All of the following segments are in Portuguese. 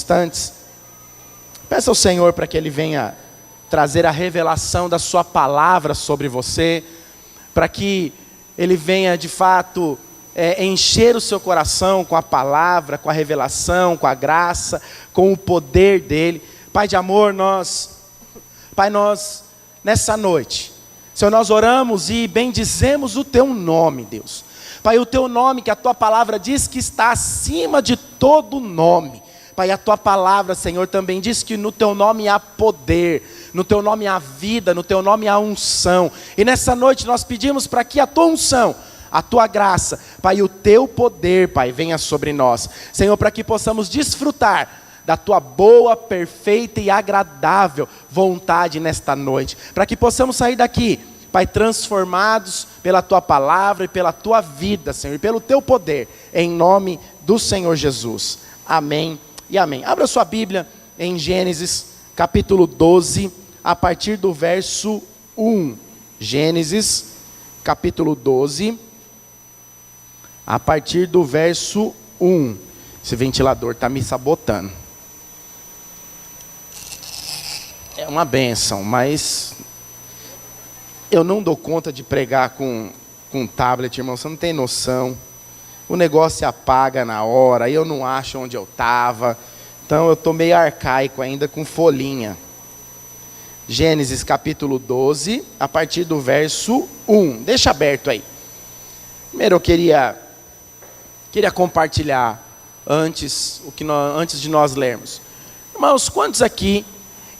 instantes, peça ao Senhor para que Ele venha trazer a revelação da sua palavra sobre você, para que Ele venha de fato encher o seu coração com a palavra, com a revelação, com a graça, com o poder dEle. Pai de amor, nós nessa noite, Senhor, nós oramos e bendizemos o Teu nome, Deus. Pai, o Teu nome, que a Tua palavra diz que está acima de todo nome. Pai, a Tua palavra, Senhor, também diz que no Teu nome há poder, no Teu nome há vida, no Teu nome há unção. E nessa noite nós pedimos para que a Tua unção, a Tua graça, Pai, o Teu poder, Pai, venha sobre nós. Senhor, para que possamos desfrutar da Tua boa, perfeita e agradável vontade nesta noite. Para que possamos sair daqui, Pai, transformados pela Tua palavra e pela Tua vida, Senhor, e pelo Teu poder, em nome do Senhor Jesus. Amém e amém. Abra sua Bíblia em Gênesis, capítulo 12, a partir do verso 1. Gênesis, capítulo 12, a partir do verso 1. Esse ventilador está me sabotando. É uma bênção, mas eu não dou conta de pregar com tablet, irmão, você não tem noção. O negócio se apaga na hora, aí eu não acho onde eu estava. Então eu estou meio arcaico ainda com folhinha. Gênesis capítulo 12, a partir do verso 1. Deixa aberto aí. Primeiro eu queria compartilhar antes de nós lermos. Irmãos, quantos aqui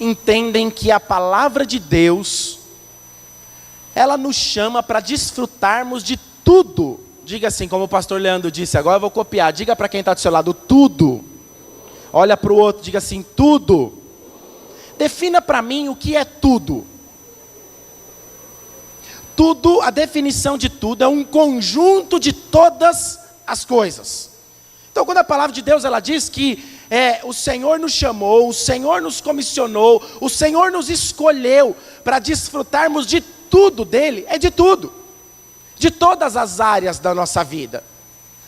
entendem que a palavra de Deus, ela nos chama para desfrutarmos de tudo? Diga assim, como o pastor Leandro disse, agora eu vou copiar. Diga para quem está do seu lado, tudo. Olha para o outro, diga assim, tudo. Defina para mim o que é tudo. Tudo, a definição de tudo é um conjunto de todas as coisas. Então, quando a palavra de Deus ela diz que o Senhor nos chamou, o Senhor nos comissionou, o Senhor nos escolheu para desfrutarmos de tudo dele, é de tudo. De todas as áreas da nossa vida.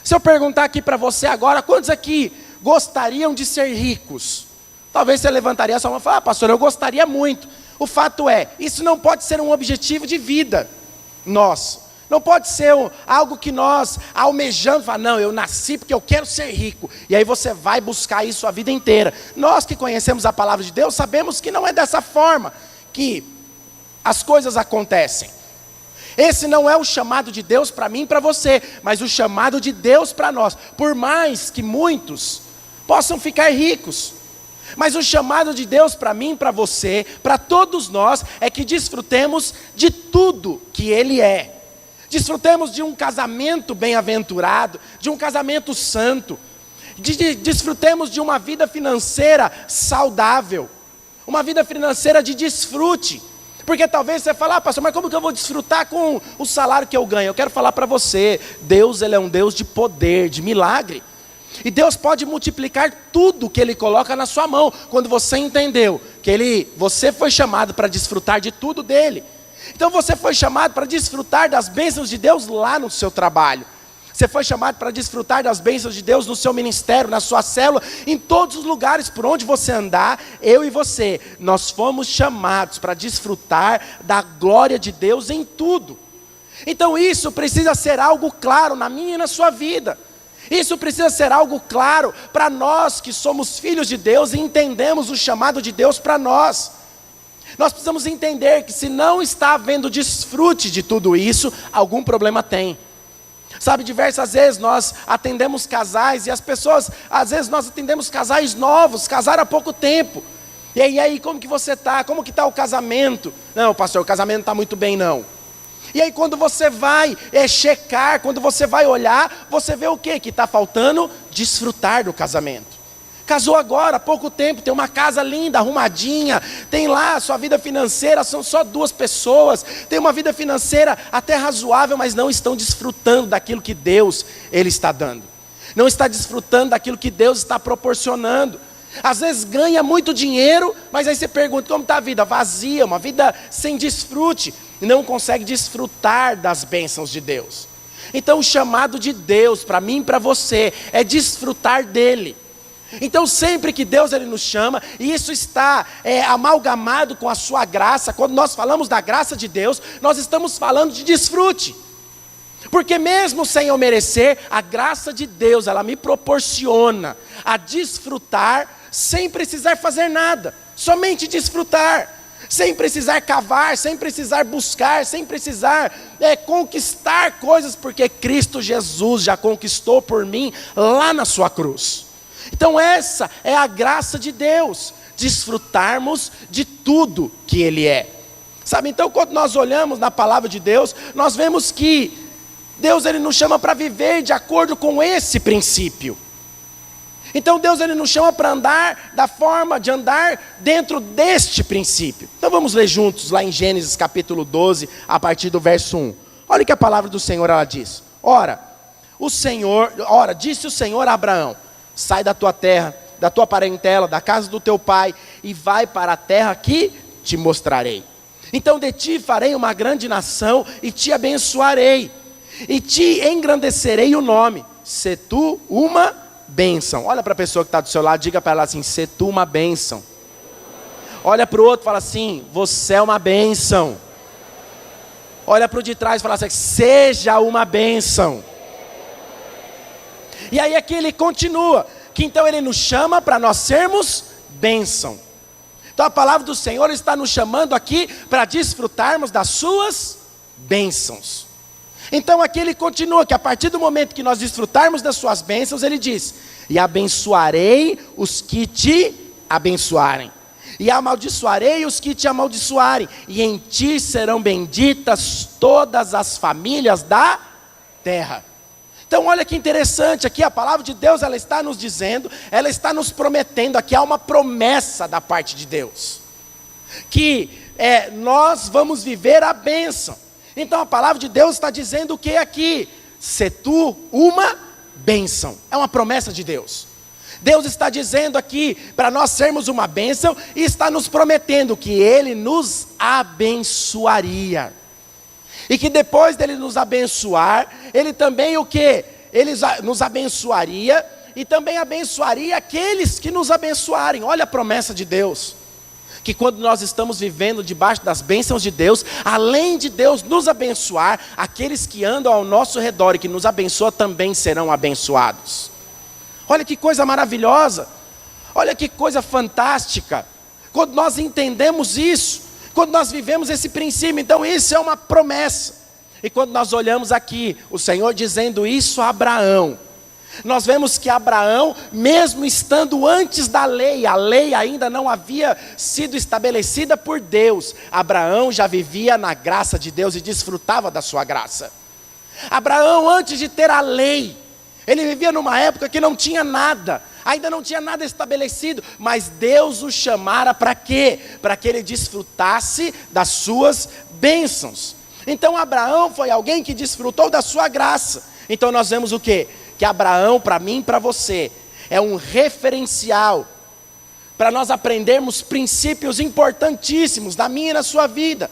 Se eu perguntar aqui para você agora, quantos aqui gostariam de ser ricos? Talvez você levantaria a sua mão e falaria, pastor, eu gostaria muito. O fato é, isso não pode ser um objetivo de vida nosso. Não pode ser algo que nós almejamos, falar, não, eu nasci porque eu quero ser rico. E aí você vai buscar isso a vida inteira. Nós que conhecemos a palavra de Deus, sabemos que não é dessa forma que as coisas acontecem. Esse não é o chamado de Deus para mim e para você, mas o chamado de Deus para nós. Por mais que muitos possam ficar ricos, mas o chamado de Deus para mim e para você, para todos nós, é que desfrutemos de tudo que Ele é. Desfrutemos de um casamento bem-aventurado, de um casamento santo, desfrutemos de uma vida financeira saudável, uma vida financeira de desfrute. Porque talvez você fale, pastor, mas como que eu vou desfrutar com o salário que eu ganho? Eu quero falar para você, Deus ele é um Deus de poder, de milagre. E Deus pode multiplicar tudo que Ele coloca na sua mão, quando você entendeu que você foi chamado para desfrutar de tudo dEle. Então você foi chamado para desfrutar das bênçãos de Deus lá no seu trabalho. Você foi chamado para desfrutar das bênçãos de Deus no seu ministério, na sua célula, em todos os lugares por onde você andar, eu e você, nós fomos chamados para desfrutar da glória de Deus em tudo. Então isso precisa ser algo claro na minha e na sua vida. Isso precisa ser algo claro para nós que somos filhos de Deus e entendemos o chamado de Deus para nós. Nós precisamos entender que se não está havendo desfrute de tudo isso, algum problema tem. Sabe, diversas vezes nós atendemos casais e as pessoas, às vezes nós atendemos casais novos, casaram há pouco tempo. E aí, como que você está? Como que está o casamento? Não, pastor, o casamento não está muito bem não. E aí quando você vai checar, quando você vai olhar, você vê o quê? Que está faltando desfrutar do casamento. Casou agora, há pouco tempo, tem uma casa linda, arrumadinha, tem lá a sua vida financeira, são só 2 pessoas, tem uma vida financeira até razoável, mas não estão desfrutando daquilo que Deus Ele está dando. Não está desfrutando daquilo que Deus está proporcionando. Às vezes ganha muito dinheiro, mas aí você pergunta, como está a vida? Vazia, uma vida sem desfrute. E não consegue desfrutar das bênçãos de Deus. Então o chamado de Deus para mim e para você é desfrutar dEle. Então sempre que Deus ele nos chama, e isso está amalgamado com a sua graça, quando nós falamos da graça de Deus, nós estamos falando de desfrute. Porque mesmo sem eu merecer, a graça de Deus, ela me proporciona a desfrutar sem precisar fazer nada, somente desfrutar, sem precisar cavar, sem precisar buscar, sem precisar conquistar coisas, porque Cristo Jesus já conquistou por mim lá na sua cruz. Então essa é a graça de Deus, desfrutarmos de tudo que Ele é. Sabe, então quando nós olhamos na palavra de Deus, nós vemos que Deus ele nos chama para viver de acordo com esse princípio. Então Deus ele nos chama para andar da forma de andar dentro deste princípio. Então vamos ler juntos lá em Gênesis capítulo 12, a partir do verso 1. Olha o que a palavra do Senhor ela diz. Ora, disse o Senhor a Abraão: sai da tua terra, da tua parentela, da casa do teu pai, e vai para a terra que te mostrarei. Então de ti farei uma grande nação, e te abençoarei, e te engrandecerei o nome, se tu uma bênção. Olha para a pessoa que está do seu lado, diga para ela assim: se tu uma bênção. Olha para o outro e fala assim: você é uma bênção. Olha para o de trás e fala assim: seja uma bênção. E aí aqui ele continua, que então ele nos chama para nós sermos bênção. Então a palavra do Senhor está nos chamando aqui para desfrutarmos das suas bênçãos. Então aqui ele continua, que a partir do momento que nós desfrutarmos das suas bênçãos, ele diz: e abençoarei os que te abençoarem, e amaldiçoarei os que te amaldiçoarem, e em ti serão benditas todas as famílias da terra. Então olha que interessante, aqui a palavra de Deus ela está nos dizendo, ela está nos prometendo, aqui há uma promessa da parte de Deus, que nós vamos viver a bênção. Então a palavra de Deus está dizendo o que aqui? Se tu uma bênção, é uma promessa de Deus. Deus está dizendo aqui para nós sermos uma bênção, e está nos prometendo que Ele nos abençoaria. E que depois dele nos abençoar, Ele também o quê? Ele nos abençoaria, e também abençoaria aqueles que nos abençoarem. Olha a promessa de Deus, que quando nós estamos vivendo debaixo das bênçãos de Deus, além de Deus nos abençoar, aqueles que andam ao nosso redor e que nos abençoam também serão abençoados. Olha que coisa maravilhosa, olha que coisa fantástica, quando nós entendemos isso, quando nós vivemos esse princípio. Então isso é uma promessa. E quando nós olhamos aqui, o Senhor dizendo isso a Abraão, nós vemos que Abraão, mesmo estando antes da lei, a lei ainda não havia sido estabelecida por Deus, Abraão já vivia na graça de Deus e desfrutava da sua graça. Abraão, antes de ter a lei, ele vivia numa época que não tinha nada, ainda não tinha nada estabelecido, mas Deus o chamara para quê? Para que ele desfrutasse das suas bênçãos. Então Abraão foi alguém que desfrutou da sua graça. Então nós vemos o quê? Que Abraão, para mim e para você, é um referencial para nós aprendermos princípios importantíssimos na minha e na sua vida.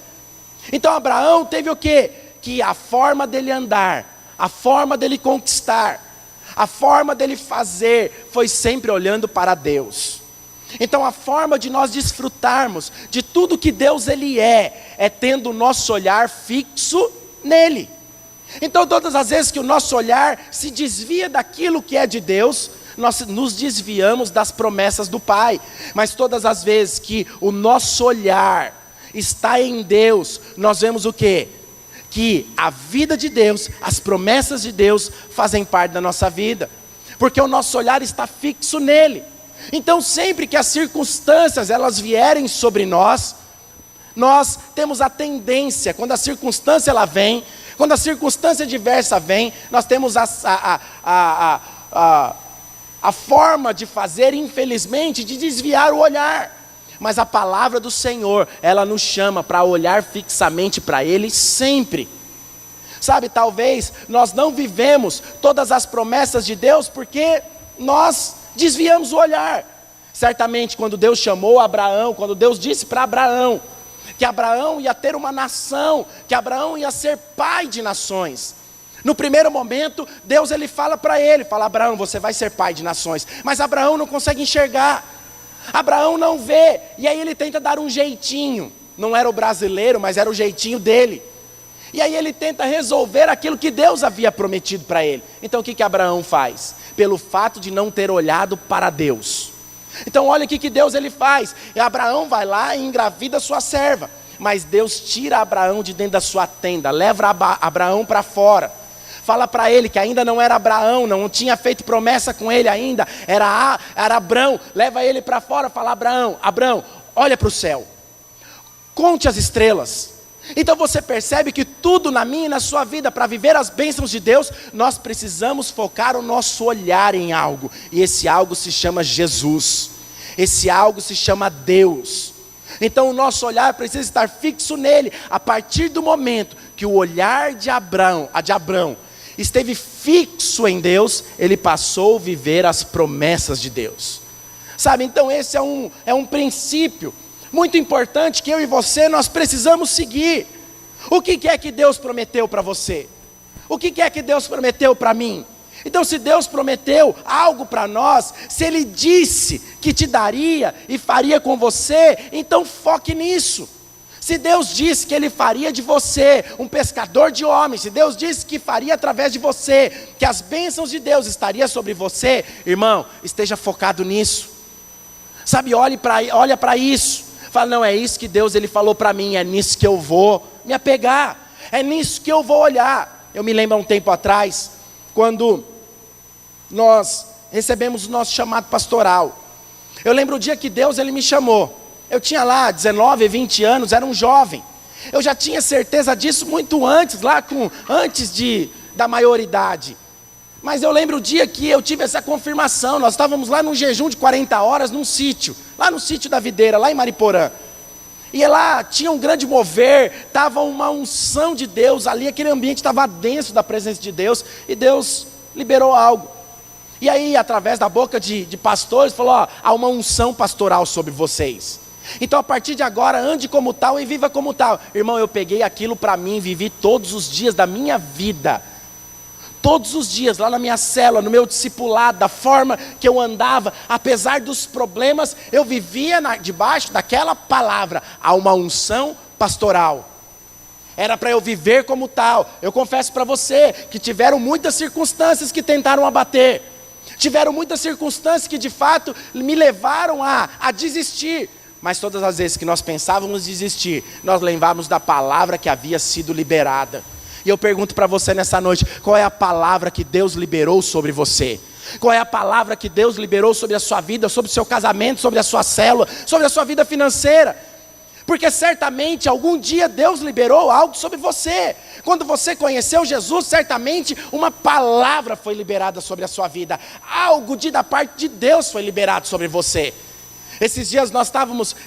Então Abraão teve o quê? Que a forma dele andar, a forma dele conquistar, a forma dele fazer, foi sempre olhando para Deus. Então a forma de nós desfrutarmos de tudo que Deus ele é tendo o nosso olhar fixo nele. Então todas as vezes que o nosso olhar se desvia daquilo que é de Deus, nós nos desviamos das promessas do Pai. Mas todas as vezes que o nosso olhar está em Deus, nós vemos o quê? Que a vida de Deus, as promessas de Deus fazem parte da nossa vida, porque o nosso olhar está fixo nele. Então sempre que as circunstâncias elas vierem sobre nós, nós temos a tendência, quando a circunstância ela vem, quando a circunstância diversa vem, nós temos a forma de fazer, infelizmente, de desviar o olhar. Mas a palavra do Senhor, ela nos chama para olhar fixamente para Ele sempre. Sabe, talvez nós não vivemos todas as promessas de Deus porque nós desviamos o olhar. Certamente quando Deus chamou Abraão, quando Deus disse para Abraão que Abraão ia ter uma nação, que Abraão ia ser pai de nações, No primeiro momento, Deus ele fala para ele, fala: Abraão, você vai ser pai de nações. Mas Abraão não consegue enxergar, Abraão não vê, e aí ele tenta dar um jeitinho. Não era o brasileiro, mas era o jeitinho dele. E aí ele tenta resolver aquilo que Deus havia prometido para ele. Então o que Abraão faz? Pelo fato de não ter olhado para Deus. Então olha o que Deus ele faz. E Abraão vai lá e engravida sua serva. Mas Deus tira Abraão de dentro da sua tenda, leva Abraão para fora. Fala para ele que ainda não era Abraão, não tinha feito promessa com ele ainda, era Abrão. Leva ele para fora, fala: Abraão, olha para o céu, conte as estrelas. Então você percebe que tudo na minha e na sua vida, para viver as bênçãos de Deus, nós precisamos focar o nosso olhar em algo. E esse algo se chama Jesus. Esse algo se chama Deus. Então o nosso olhar precisa estar fixo nele. A partir do momento que o olhar de Abrão esteve fixo em Deus, ele passou a viver as promessas de Deus. Sabe, então esse é um princípio muito importante que eu e você, nós precisamos seguir. O que é que Deus prometeu para você? O que é que Deus prometeu para mim? Então se Deus prometeu algo para nós, se Ele disse que te daria e faria com você, então foque nisso. Se Deus disse que Ele faria de você um pescador de homens, se Deus disse que faria através de você, que as bênçãos de Deus estariam sobre você, irmão, esteja focado nisso. Sabe, olha para isso. Fala: não, é isso que Deus ele falou para mim, é nisso que eu vou me apegar, é nisso que eu vou olhar. Eu me lembro há um tempo atrás, quando nós recebemos o nosso chamado pastoral. Eu lembro o dia que Deus ele me chamou. Eu tinha lá 19, 20 anos, era um jovem. Eu já tinha certeza disso muito antes, antes da maioridade. Mas eu lembro o dia que eu tive essa confirmação. Nós estávamos lá num jejum de 40 horas, num sítio, lá no sítio da Videira, lá em Mariporã. E lá tinha um grande mover, estava uma unção de Deus ali, aquele ambiente estava denso da presença de Deus, e Deus liberou algo. E aí, através da boca de pastores, falou: ó, há uma unção pastoral sobre vocês. Então a partir de agora, ande como tal e viva como tal. Irmão, eu peguei aquilo para mim, vivi todos os dias da minha vida. Todos os dias, lá na minha célula, no meu discipulado, da forma que eu andava, apesar dos problemas, eu vivia debaixo daquela palavra. Há uma unção pastoral. Era para eu viver como tal. Eu confesso para você que tiveram muitas circunstâncias que tentaram abater. Tiveram muitas circunstâncias que de fato me levaram a desistir. Mas todas as vezes que nós pensávamos desistir, nós lembrávamos da palavra que havia sido liberada. E eu pergunto para você nessa noite: qual é a palavra que Deus liberou sobre você? Qual é a palavra que Deus liberou sobre a sua vida, sobre o seu casamento, sobre a sua célula, sobre a sua vida financeira? Porque certamente algum dia Deus liberou algo sobre você. Quando você conheceu Jesus, certamente uma palavra foi liberada sobre a sua vida. Algo da parte de Deus foi liberado sobre você. Esses dias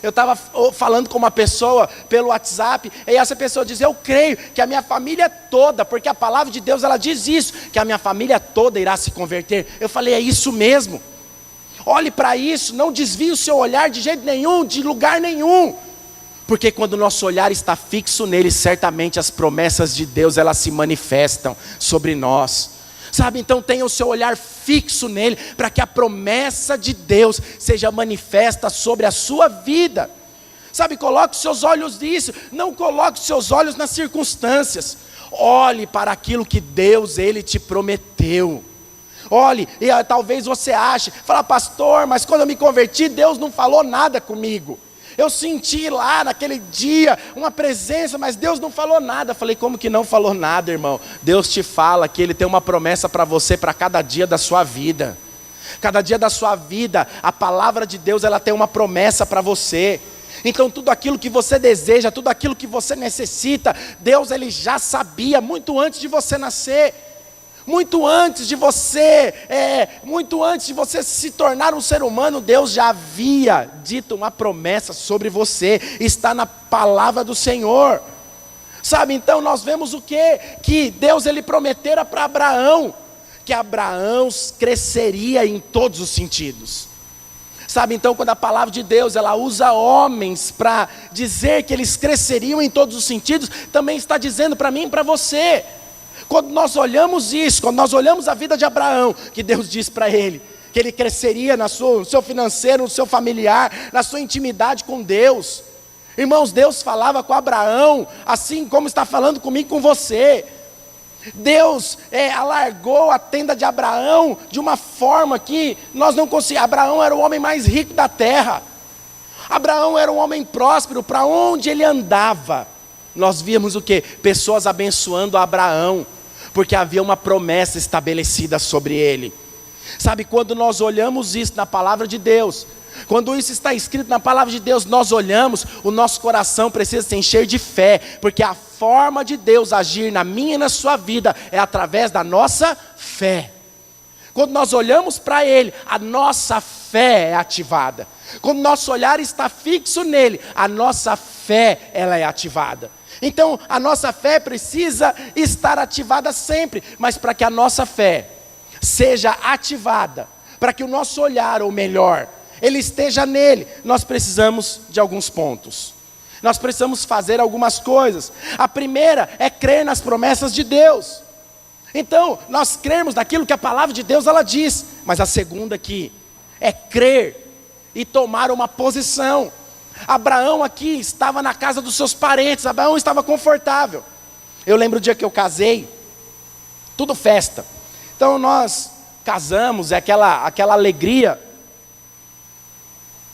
eu estava falando com uma pessoa pelo WhatsApp, e essa pessoa diz: eu creio que a minha família toda, porque a palavra de Deus ela diz isso, que a minha família toda irá se converter. Eu falei: é isso mesmo. Olhe para isso, não desvie o seu olhar de jeito nenhum, de lugar nenhum. Porque quando o nosso olhar está fixo nele, certamente as promessas de Deus elas se manifestam sobre nós. Sabe, então tenha o seu olhar fixo nele, para que a promessa de Deus seja manifesta sobre a sua vida. Sabe, coloque os seus olhos nisso, não coloque os seus olhos nas circunstâncias. Olhe para aquilo que Deus, Ele te prometeu. Olhe, e talvez você ache, fala: pastor, mas quando eu me converti, Deus não falou nada comigo. Eu senti lá naquele dia uma presença, mas Deus não falou nada. Falei: como que não falou nada, irmão? Deus te fala que Ele tem uma promessa para você, para cada dia da sua vida. Cada dia da sua vida, a palavra de Deus ela tem uma promessa para você. Então tudo aquilo que você deseja, tudo aquilo que você necessita, Deus ele já sabia muito antes de você nascer. Muito antes de você se tornar um ser humano, Deus já havia dito uma promessa sobre você. Está na palavra do Senhor. Sabe, então nós vemos o quê? Que Deus ele prometera para Abraão, que Abraão cresceria em todos os sentidos. Sabe, então quando a palavra de Deus ela usa homens para dizer que eles cresceriam em todos os sentidos, também está dizendo para mim e para você. Quando nós olhamos isso, quando nós olhamos a vida de Abraão, que Deus disse para ele, que ele cresceria no seu financeiro, no seu familiar, na sua intimidade com Deus. Irmãos, Deus falava com Abraão, assim como está falando comigo e com você. Deus alargou a tenda de Abraão de uma forma que nós não conseguimos. Abraão era o homem mais rico da terra. Abraão era um homem próspero, para onde ele andava. Nós víamos o quê? Pessoas abençoando Abraão, porque havia uma promessa estabelecida sobre ele. Sabe, quando nós olhamos isso na palavra de Deus, quando isso está escrito na palavra de Deus, nós olhamos, o nosso coração precisa se encher de fé, porque a forma de Deus agir na minha e na sua vida é através da nossa fé. Quando nós olhamos para Ele, a nossa fé é ativada. Quando nosso olhar está fixo nele, a nossa fé ela é ativada. Então a nossa fé precisa estar ativada sempre, mas para que a nossa fé seja ativada, para que o nosso olhar, ou melhor, ele esteja nele, nós precisamos de alguns pontos. Nós precisamos fazer algumas coisas. A primeira é crer nas promessas de Deus. Então, nós cremos naquilo que a palavra de Deus ela diz. Mas a segunda aqui é crer e tomar uma posição. Abraão aqui estava na casa dos seus parentes. Abraão estava confortável. Eu lembro o dia que eu casei, tudo festa. Então nós casamos, é aquela alegria.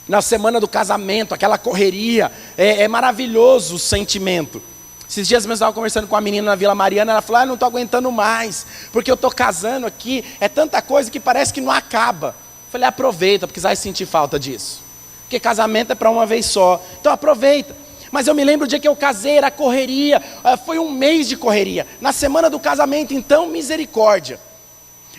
Na semana do casamento, aquela correria, é maravilhoso o sentimento. Esses dias mesmo eu estava conversando com uma menina na Vila Mariana, ela falou, não estou aguentando mais, porque eu estou casando aqui, é tanta coisa que parece que não acaba. Eu falei, aproveita, porque você vai sentir falta disso. Porque casamento é para uma vez só, então aproveita. Mas eu me lembro o dia que eu casei, era correria, foi um mês de correria. Na semana do casamento, então, misericórdia.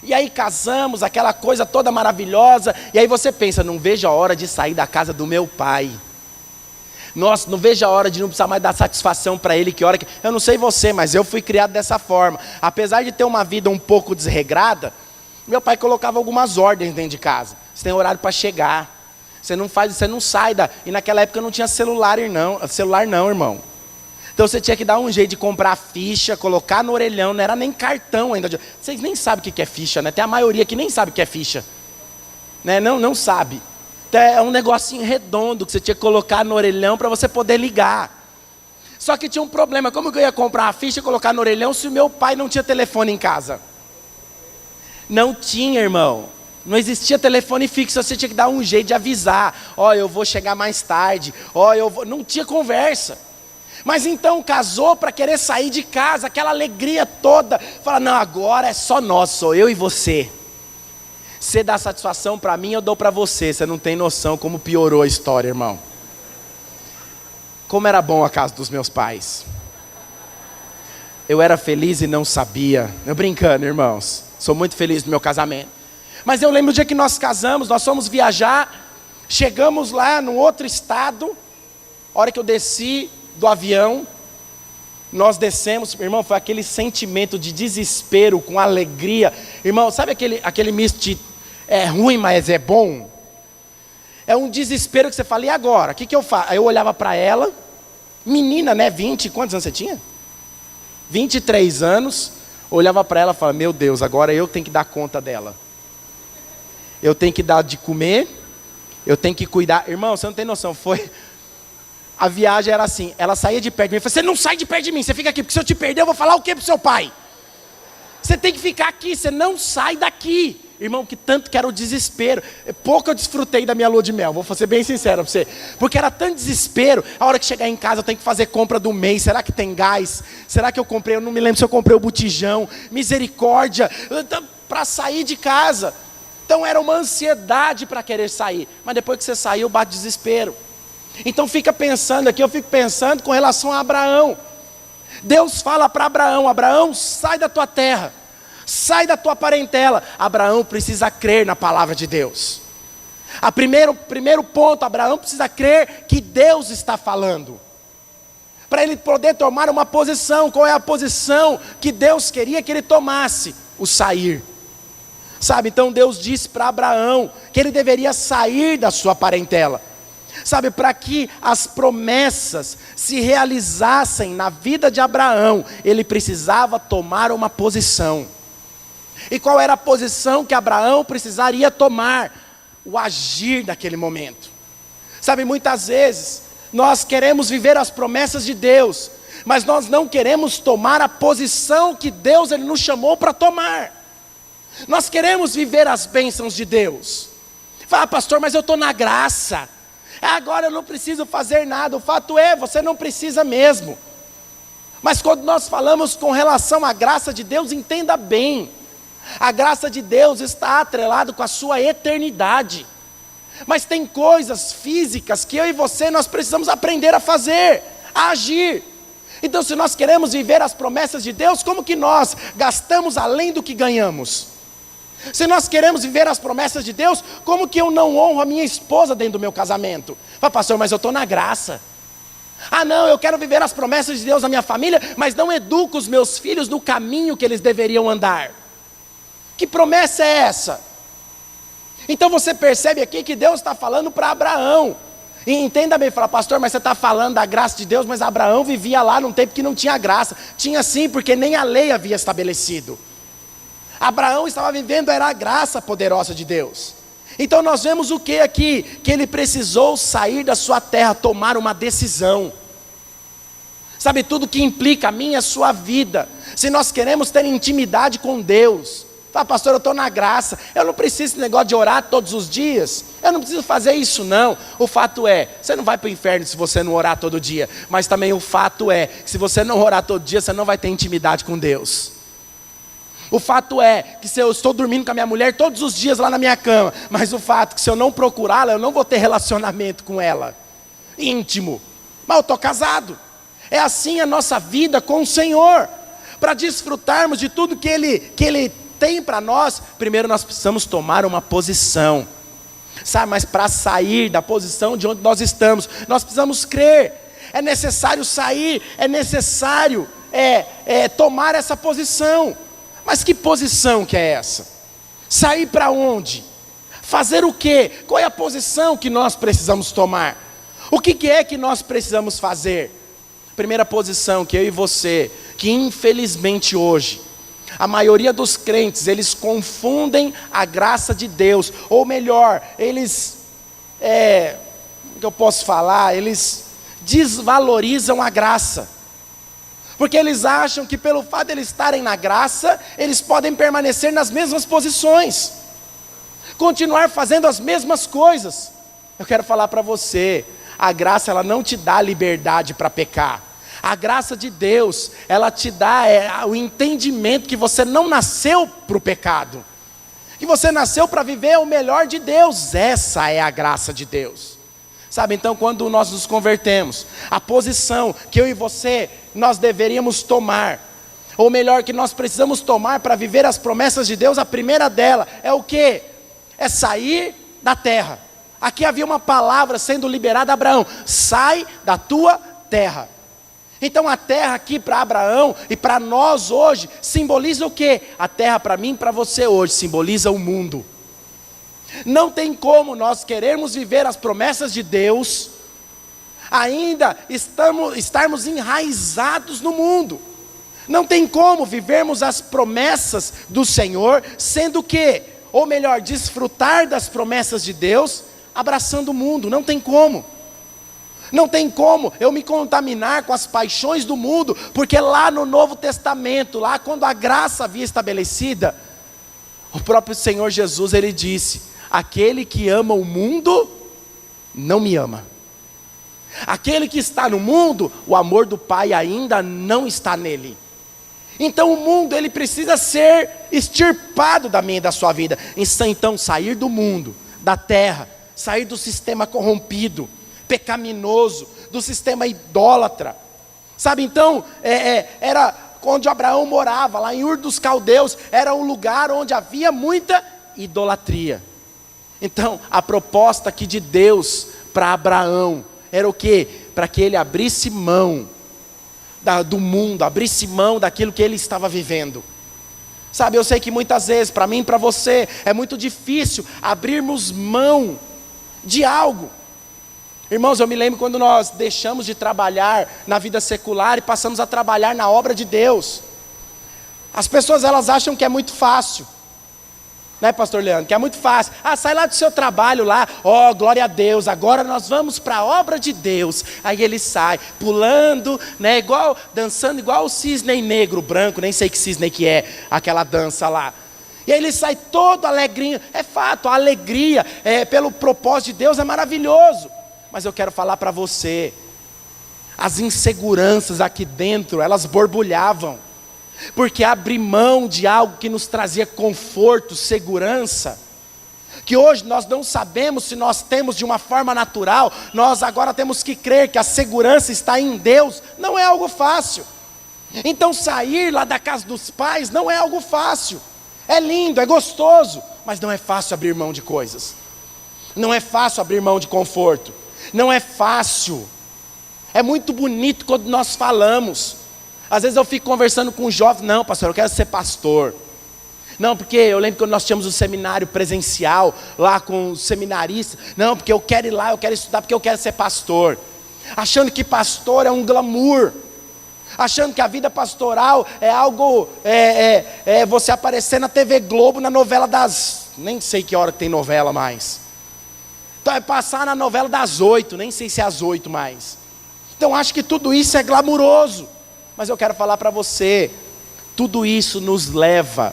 E aí casamos, aquela coisa toda maravilhosa, e aí você pensa, não vejo a hora de sair da casa do meu pai. Nossa, não vejo a hora de não precisar mais dar satisfação para ele, que hora que... Eu não sei você, mas eu fui criado dessa forma. Apesar de ter uma vida um pouco desregrada, meu pai colocava algumas ordens dentro de casa. Você tem horário para chegar, você não sai da... E naquela época não tinha celular não, irmão. Então você tinha que dar um jeito de comprar ficha, colocar no orelhão, não era nem cartão ainda. Vocês nem sabem o que é ficha, né? Tem a maioria que nem sabe o que é ficha. Né? Não sabe. Então é um negocinho redondo que você tinha que colocar no orelhão para você poder ligar. Só que tinha um problema, como que eu ia comprar a ficha e colocar no orelhão se o meu pai não tinha telefone em casa? Não tinha, irmão. Não existia telefone fixo, você tinha que dar um jeito de avisar. Eu vou chegar mais tarde. Não tinha conversa. Mas então casou para querer sair de casa, aquela alegria toda. Fala, não, agora é só nós, sou eu e você. Você dá satisfação para mim, eu dou para você. Você não tem noção como piorou a história, irmão. Como era bom a casa dos meus pais. Eu era feliz e não sabia. Eu brincando, irmãos. Sou muito feliz no meu casamento. Mas eu lembro o dia que nós casamos, nós fomos viajar. Chegamos lá no outro estado. A hora que eu desci do avião, nós descemos, irmão, foi aquele sentimento de desespero com alegria. Irmão, sabe aquele misto de é ruim, mas é bom? É um desespero que você fala, e agora? O que eu faço? Aí eu olhava para ela, menina, né, quantos anos você tinha? 23 anos, olhava para ela e falava, meu Deus, agora eu tenho que dar conta dela. Eu tenho que dar de comer, eu tenho que cuidar. Irmão, você não tem noção, a viagem era assim, ela saía de perto de mim, eu falei, você não sai de perto de mim, você fica aqui, porque se eu te perder eu vou falar o que pro seu pai? Você tem que ficar aqui, você não sai daqui. Irmão, que tanto que era o desespero. Pouco eu desfrutei da minha lua de mel, vou ser bem sincero para você. Porque era tanto desespero, a hora que chegar em casa eu tenho que fazer compra do mês, será que tem gás? Será que eu comprei? Eu não me lembro se eu comprei o botijão. Misericórdia, para sair de casa. Então era uma ansiedade para querer sair. Mas depois que você saiu, bate desespero. Então fica pensando aqui, eu fico pensando com relação a Abraão. Deus fala para Abraão, Abraão, sai da tua terra, sai da tua parentela. Abraão precisa crer na palavra de Deus. Primeiro ponto, Abraão precisa crer que Deus está falando. Para ele poder tomar uma posição. Qual é a posição que Deus queria que ele tomasse? O sair. Sabe, então Deus disse para Abraão que ele deveria sair da sua parentela. Sabe, para que as promessas se realizassem na vida de Abraão, ele precisava tomar uma posição. E qual era a posição que Abraão precisaria tomar? O agir naquele momento. Sabe, muitas vezes nós queremos viver as promessas de Deus, mas nós não queremos tomar a posição que Deus ele nos chamou para tomar. Nós queremos viver as bênçãos de Deus. Fala, pastor, mas eu estou na graça. Agora eu não preciso fazer nada. O fato é, você não precisa mesmo. Mas quando nós falamos com relação à graça de Deus, entenda bem. A graça de Deus está atrelada com a sua eternidade. Mas tem coisas físicas que eu e você nós precisamos aprender a fazer, a agir. Então, se nós queremos viver as promessas de Deus, como que nós gastamos além do que ganhamos? Se nós queremos viver as promessas de Deus, como que eu não honro a minha esposa dentro do meu casamento? Fala, pastor, mas eu estou na graça. Ah não, eu quero viver as promessas de Deus na minha família, mas não educo os meus filhos no caminho que eles deveriam andar. Que promessa é essa? Então você percebe aqui que Deus está falando para Abraão. E entenda bem, fala, pastor, mas você está falando da graça de Deus, mas Abraão vivia lá num tempo que não tinha graça. Tinha sim, porque nem a lei havia estabelecido. Abraão estava vivendo, era a graça poderosa de Deus. Então nós vemos o que aqui? Que ele precisou sair da sua terra, tomar uma decisão. Sabe, tudo que implica a minha e a sua vida. Se nós queremos ter intimidade com Deus. Fala, pastor, eu estou na graça. Eu não preciso desse negócio de orar todos os dias. Eu não preciso fazer isso não. O fato é, você não vai para o inferno se você não orar todo dia. Mas também o fato é, que se você não orar todo dia, você não vai ter intimidade com Deus. O fato é que se eu estou dormindo com a minha mulher todos os dias lá na minha cama, mas o fato é que se eu não procurá-la, eu não vou ter relacionamento com ela, íntimo. Mas eu estou casado. É assim a nossa vida com o Senhor. Para desfrutarmos de tudo que Ele tem para nós, primeiro nós precisamos tomar uma posição. Sabe, mas para sair da posição de onde nós estamos, nós precisamos crer. É necessário sair, é necessário tomar essa posição. Mas que posição que é essa? Sair para onde? Fazer o quê? Qual é a posição que nós precisamos tomar? O que é que nós precisamos fazer? Primeira posição que eu e você, que infelizmente hoje, a maioria dos crentes, eles confundem a graça de Deus. Ou melhor, eles, o que eu posso falar? Eles desvalorizam a graça. Porque eles acham que pelo fato de eles estarem na graça, eles podem permanecer nas mesmas posições, continuar fazendo as mesmas coisas. Eu quero falar para você, a graça ela não te dá liberdade para pecar. A graça de Deus, ela te dá o entendimento que você não nasceu para o pecado, que você nasceu para viver o melhor de Deus. Essa é a graça de Deus. Sabe, então quando nós nos convertemos, a posição que eu e você, nós deveríamos tomar, ou melhor, que nós precisamos tomar para viver as promessas de Deus, a primeira dela é o quê? É sair da terra. Aqui havia uma palavra sendo liberada a Abraão: sai da tua terra. Então a terra aqui para Abraão e para nós hoje, simboliza o quê? A terra para mim e para você hoje, simboliza o mundo. Não tem como nós querermos viver as promessas de Deus, ainda estarmos enraizados no mundo. Não tem como vivermos as promessas do Senhor, sendo que, ou melhor, desfrutar das promessas de Deus, abraçando o mundo. Não tem como. Não tem como eu me contaminar com as paixões do mundo, porque lá no Novo Testamento, lá quando a graça havia estabelecida, o próprio Senhor Jesus, Ele disse: aquele que ama o mundo, não me ama. Aquele que está no mundo, o amor do Pai ainda não está nele. Então o mundo, ele precisa ser extirpado da minha e da sua vida. Então sair do mundo, da terra, sair do sistema corrompido, pecaminoso, do sistema idólatra. Sabe, então, era onde Abraão morava, lá em Ur dos Caldeus, era um lugar onde havia muita idolatria. Então, a proposta aqui de Deus para Abraão era o quê? Para que ele abrisse mão do mundo, abrisse mão daquilo que ele estava vivendo. Sabe, eu sei que muitas vezes, para mim e para você, é muito difícil abrirmos mão de algo. Irmãos, eu me lembro quando nós deixamos de trabalhar na vida secular e passamos a trabalhar na obra de Deus. As pessoas, elas acham que é muito fácil, né, pastor Leandro? Que é muito fácil. Sai lá do seu trabalho lá, glória a Deus, agora nós vamos para a obra de Deus. Aí ele sai, pulando, né, dançando igual o cisne negro, branco, nem sei que cisne que é, aquela dança lá. E aí ele sai todo alegrinho. É fato, a alegria pelo propósito de Deus é maravilhoso. Mas eu quero falar para você, as inseguranças aqui dentro, elas borbulhavam. Porque abrir mão de algo que nos trazia conforto, segurança, que hoje nós não sabemos se nós temos de uma forma natural, nós agora temos que crer que a segurança está em Deus, não é algo fácil. Então sair lá da casa dos pais não é algo fácil. É lindo, é gostoso, mas não é fácil abrir mão de coisas. Não é fácil abrir mão de conforto. Não é fácil. É muito bonito quando nós falamos. Às vezes eu fico conversando com um jovem, não, pastor, eu quero ser pastor. Não, porque eu lembro quando nós tínhamos um seminário presencial lá com os seminaristas. Não, porque eu quero ir lá, eu quero estudar, porque eu quero ser pastor. Achando que pastor é um glamour. Achando que a vida pastoral é algo, você aparecer na TV Globo, na novela das, nem sei que hora que tem novela mais. Então é passar na novela das 8, nem sei se é às 8 mais. Então acho que tudo isso é glamuroso. Mas eu quero falar para você, tudo isso nos leva,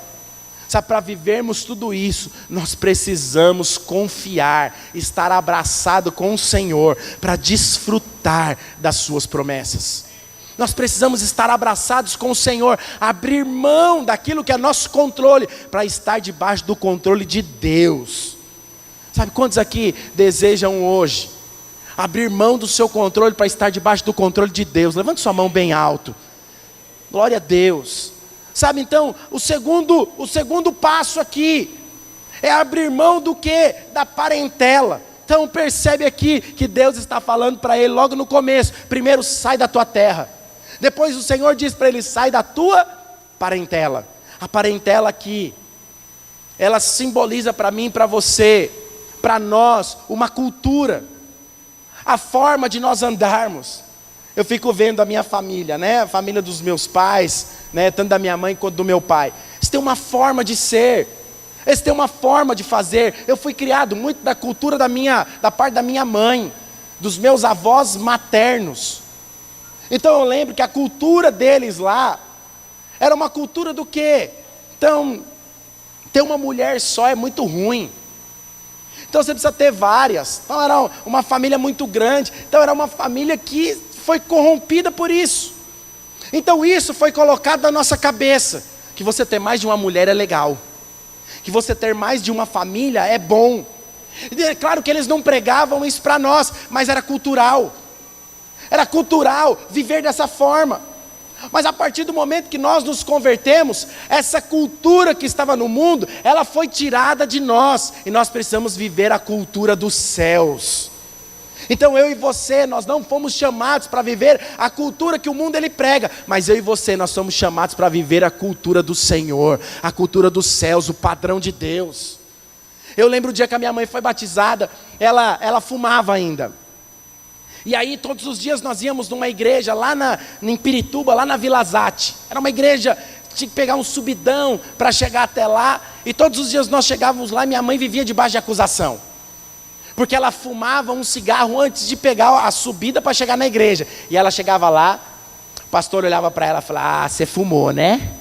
sabe, para vivermos tudo isso, nós precisamos confiar, estar abraçado com o Senhor, para desfrutar das suas promessas. Nós precisamos estar abraçados com o Senhor, abrir mão daquilo que é nosso controle, para estar debaixo do controle de Deus. Sabe quantos aqui desejam hoje abrir mão do seu controle para estar debaixo do controle de Deus? Levante sua mão bem alto. Glória a Deus. Sabe, então, o segundo passo aqui é abrir mão do quê? Da parentela. Então percebe aqui que Deus está falando para ele logo no começo. Primeiro, sai da tua terra. Depois o Senhor diz para ele, sai da tua parentela. A parentela aqui, ela simboliza para mim, para você, para nós, uma cultura. A forma de nós andarmos. Eu fico vendo a minha família, né? A família dos meus pais, né? Tanto da minha mãe quanto do meu pai. Eles têm uma forma de ser. Eles têm uma forma de fazer. Eu fui criado muito da cultura da parte da minha mãe, dos meus avós maternos. Então eu lembro que a cultura deles lá era uma cultura do quê? Então, ter uma mulher só é muito ruim. Então você precisa ter várias. Então era uma família muito grande. Então era uma família que foi corrompida por isso. Então isso foi colocado na nossa cabeça, que você ter mais de uma mulher é legal, que você ter mais de uma família é bom. E é claro que eles não pregavam isso para nós, mas era cultural viver dessa forma. Mas a partir do momento que nós nos convertemos, essa cultura que estava no mundo, ela foi tirada de nós, e nós precisamos viver a cultura dos céus. Então eu e você, nós não fomos chamados para viver a cultura que o mundo ele prega, mas eu e você, nós somos chamados para viver a cultura do Senhor, a cultura dos céus, o padrão de Deus. Eu lembro o dia que a minha mãe foi batizada, ela fumava ainda. E aí todos os dias nós íamos numa igreja lá em Pirituba, lá na Vila Zate. Era uma igreja, tinha que pegar um subidão para chegar até lá, e todos os dias nós chegávamos lá e minha mãe vivia debaixo de acusação. Porque ela fumava um cigarro antes de pegar a subida para chegar na igreja. E ela chegava lá, o pastor olhava para ela e falava, você fumou, né?